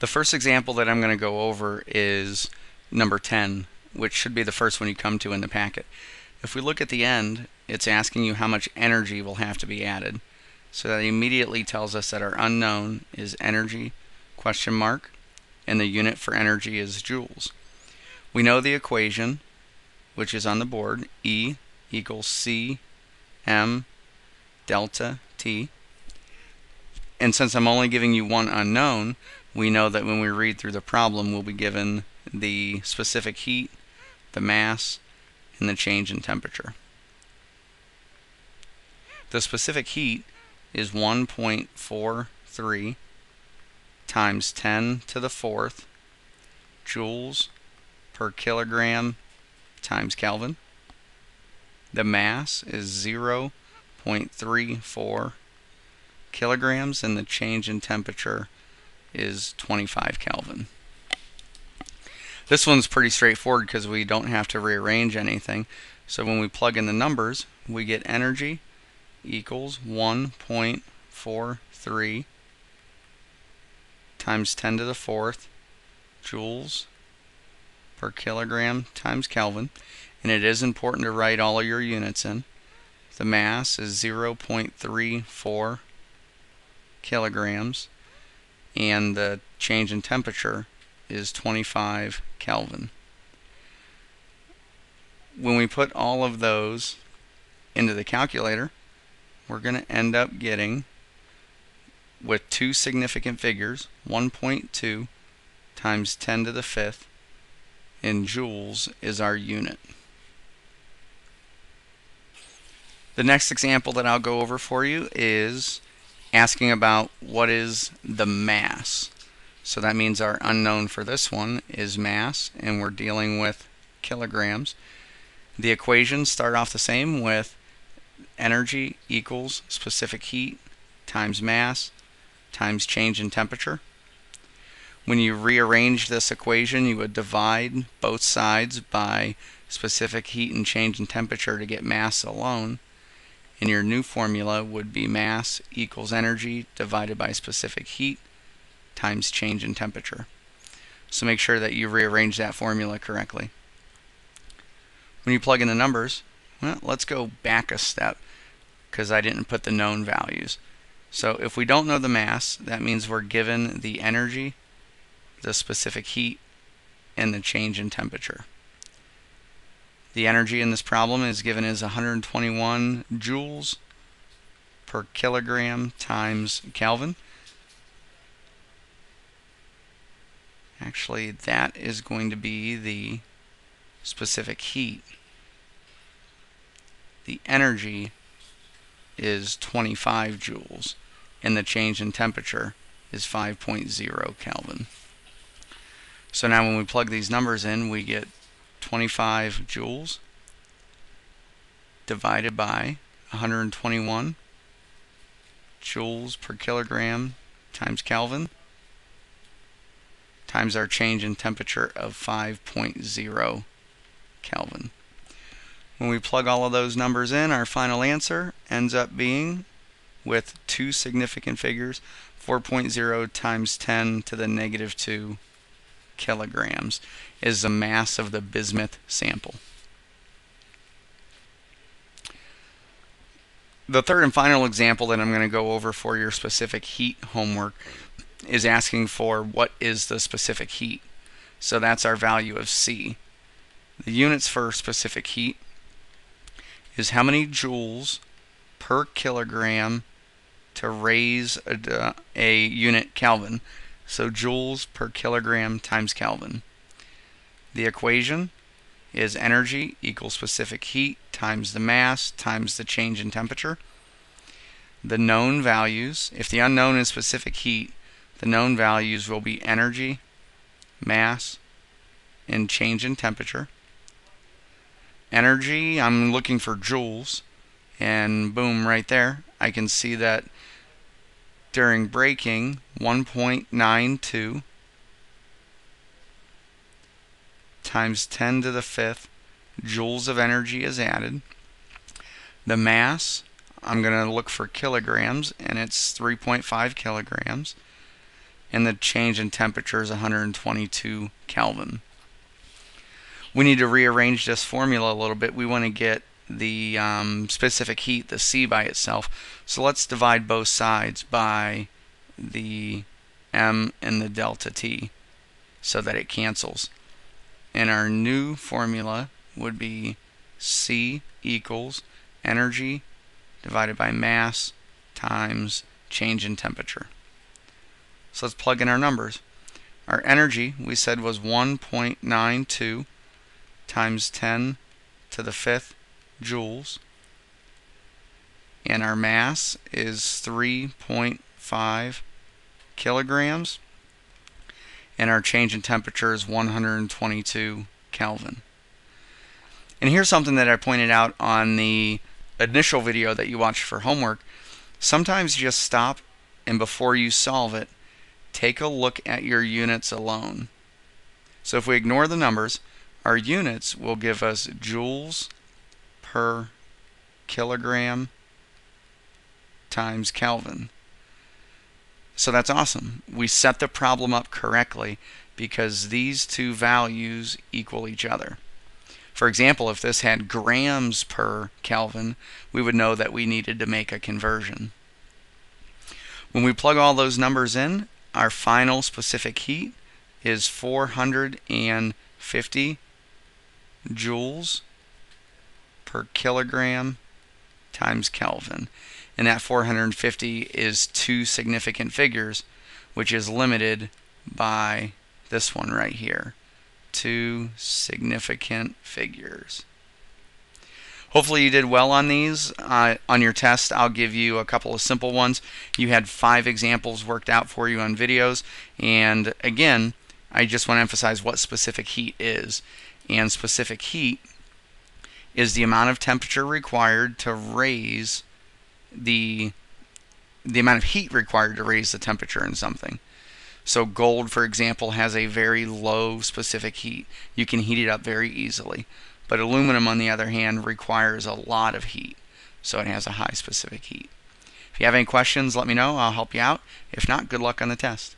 The first example that I'm going to go over is number 10, which should be the first one you come to in the packet. If we look at the end, it's asking you how much energy will have to be added. So that immediately tells us that our unknown is energy, question mark, and the unit for energy is joules. We know the equation, which is on the board, E equals C m delta T. And since I'm only giving you one unknown, we know that when we read through the problem, we'll be given the specific heat, the mass, and the change in temperature. The specific heat is 1.43 times 10 to the fourth joules per kilogram times Kelvin. The mass is 0.34 kilograms, and the change in temperature is 25 Kelvin. This one's pretty straightforward because we don't have to rearrange anything. So when we plug in the numbers, we get energy equals 1.43 times 10 to the fourth joules per kilogram times Kelvin. And it is important to write all of your units in. The mass is 0.34 kilograms, and the change in temperature is 25 Kelvin. When we put all of those into the calculator, we're going to end up getting, with two significant figures, 1.2 times 10 to the fifth in joules is our unit. The next example that I'll go over for you is asking about what is the mass. So that means our unknown for this one is mass, and we're dealing with kilograms. The equations start off the same with energy equals specific heat times mass times change in temperature. When you rearrange this equation, you would divide both sides by specific heat and change in temperature to get mass alone. And your new formula would be mass equals energy divided by specific heat times change in temperature. So make sure that you rearrange that formula correctly. When you plug in the numbers, well, let's go back a step because I didn't put the known values. So if we don't know the mass, that means we're given the energy, the specific heat, and the change in temperature. The energy in this problem is given as 121 joules per kilogram times Kelvin. Actually, that is going to be the specific heat. The energy is 25 joules, and the change in temperature is 5.0 Kelvin. So now when we plug these numbers in, we get 25 joules divided by 121 joules per kilogram times Kelvin times our change in temperature of 5.0 Kelvin. When we plug all of those numbers in, our final answer ends up being, with two significant figures, 4.0 times 10 to the negative 2 kilograms is the mass of the bismuth sample. The third and final example that I'm going to go over for your specific heat homework is asking for what is the specific heat. So that's our value of C. The units for specific heat is how many joules per kilogram to raise a unit Kelvin. So joules per kilogram times Kelvin. The equation is energy equals specific heat times the mass times the change in temperature. The known values, if the unknown is specific heat, the known values will be energy, mass, and change in temperature. Energy, I'm looking for joules, and boom, right there, I can see that during breaking, 1.92 times 10 to the fifth joules of energy is added. The mass, I'm going to look for kilograms, and it's 3.5 kilograms. and the change in temperature is 122 Kelvin. We need to rearrange this formula a little bit. We want to get the specific heat, the C, by itself. So let's divide both sides by the M and the delta T so that it cancels. And our new formula would be C equals energy divided by mass times change in temperature. So let's plug in our numbers. Our energy, we said, was 1.92 times 10 to the 5th joules. And our mass is 3.5 kilograms. And our change in temperature is 122 Kelvin. And here's something that I pointed out on the initial video that you watched for homework. Sometimes you just stop, and before you solve it, take a look at your units alone. So if we ignore the numbers, our units will give us joules per kilogram times Kelvin. So that's awesome. We set the problem up correctly because these two values equal each other. For example, if this had grams per Kelvin, we would know that we needed to make a conversion. When we plug all those numbers in, our final specific heat is 450 joules per kilogram times Kelvin. And that 450 is two significant figures, which is limited by this one right here. Two significant figures. Hopefully you did well on these. On your test, I'll give you a couple of simple ones. You had 5 examples worked out for you on videos. And again, I just want to emphasize what specific heat is. And specific heat is the amount of temperature required to raise the amount of heat required to raise the temperature in something. So gold, for example, has a very low specific heat. You can heat it up very easily. But aluminum, on the other hand, requires a lot of heat. So it has a high specific heat. If you have any questions, let me know. I'll help you out. If not, good luck on the test.